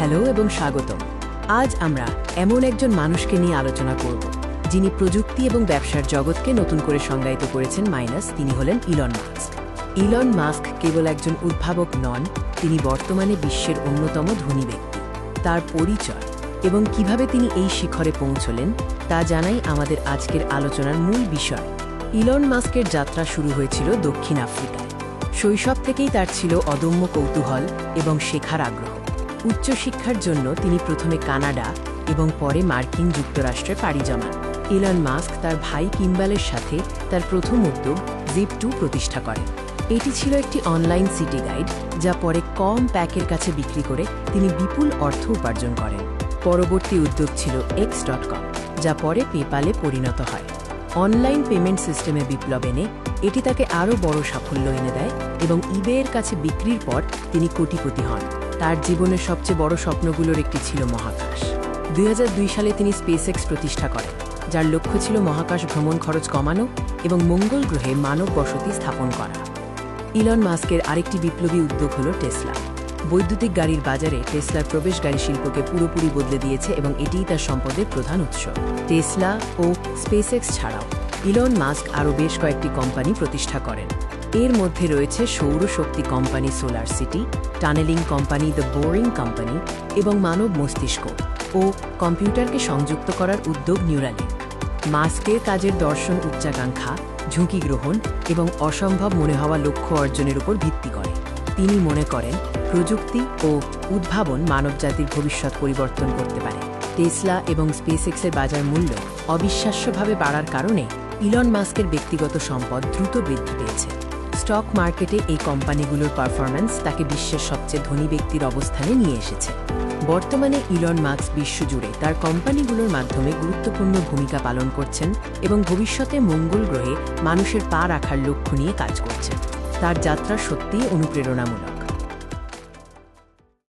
Hello এবং স্বাগতম। আজ আমরা এমন একজন মানুষকে নিয়ে আলোচনা করব যিনি প্রযুক্তি এবং ব্যবসার জগৎকে নতুন করে সংজ্ঞায়িত করেছেন। তিনি হলেন ইলন মাস্ক। ইলন মাস্ক কেবল একজন উদ্ভাবক নন, তিনি বর্তমানে বিশ্বের অন্যতম ধনী ব্যক্তি। তার পরিচয় এবং কিভাবে তিনি এই শিখরে পৌঁছলেন তা জানাই আমাদের আজকের আলোচনার মূল বিষয়। ইলন মাস্কের যাত্রা শুরু হয়েছিল দক্ষিণ আফ্রিকায়। শৈশব থেকেই তার ছিল অদম্য কৌতূহল এবং শেখার আগ্রহ। উচ্চশিক্ষার জন্য তিনি প্রথমে কানাডা এবং পরে মার্কিন যুক্তরাষ্ট্রে পাড়ি জমান। ইলন মাস্ক তার ভাই কিম্বালের সাথে তার প্রথম উদ্যোগ জিপ2 প্রতিষ্ঠা করেন। এটি ছিল একটি অনলাইন সিটি গাইড, যা পরে কম প্যাকের কাছে বিক্রি করে তিনি বিপুল অর্থ উপার্জন করেন। পরবর্তী উদ্যোগ ছিল x.com, যা পরে পেপালে পরিণত হয়। অনলাইন পেমেন্ট সিস্টেমে বিপ্লব এনে এটি তাকে আরও বড় সাফল্য এনে দেয় এবং ইবের কাছে বিক্রির পর তিনি কোটিপতি হন। তার জীবনের সবচেয়ে বড় স্বপ্নগুলোর একটি ছিল মহাকাশ। 2002 সালে তিনি স্পেসএক্স প্রতিষ্ঠা করেন, যার লক্ষ্য ছিল মহাকাশ ভ্রমণ খরচ কমানো এবং মঙ্গল গ্রহে মানব বসতি স্থাপন করা। ইলন মাস্কের আরেকটি বিপ্লবী উদ্যোগ হল টেসলা। বৈদ্যুতিক গাড়ির বাজারে টেসলার প্রবেশ গাড়ি শিল্পকে পুরোপুরি বদলে দিয়েছে এবং এটিই তার সম্পদের প্রধান উৎস। টেসলা ও স্পেসএক্স ছাড়াও ইলন মাস্ক আরও বেশ কয়েকটি কোম্পানি প্রতিষ্ঠা করেন। এর মধ্যে রয়েছে সৌরশক্তি company solar city, tunnelling company the boring company এবং মানব মস্তিষ্ক ও কম্পিউটারকে সংযুক্ত করার উদ্যোগ নিউরালিঙ্ক। মাস্কের কাজের দর্শন উচ্চাকাঙ্ক্ষা, ঝুঁকি গ্রহণ এবং অসম্ভব মনে হওয়া লক্ষ্য অর্জনের উপর ভিত্তি করে। তিনি মনে করেন প্রযুক্তি ও উদ্ভাবন মানবজাতির ভবিষ্যৎ পরিবর্তন করতে পারে। টেসলা এবং স্পেসএক্সের বাজার মূল্য অবিশ্বাস্যভাবে বাড়ার কারণে ইলন মাস্কের ব্যক্তিগত সম্পদ দ্রুত বৃদ্ধি পেয়েছে। স্টক মার্কেটে এই কোম্পানিগুলোর পারফরম্যান্স তাকে বিশ্বের সবচেয়ে ধনী ব্যক্তির অবস্থানে নিয়ে এসেছে। বর্তমানে ইলন মাস্ক বিশ্বজুড়ে তার কোম্পানিগুলোর মাধ্যমে গুরুত্বপূর্ণ ভূমিকা পালন করছেন এবং ভবিষ্যতে মঙ্গল গ্রহে মানুষের পা রাখার লক্ষ্য নিয়ে কাজ করছেন। তার যাত্রা সত্যিই অনুপ্রেরণামূলক।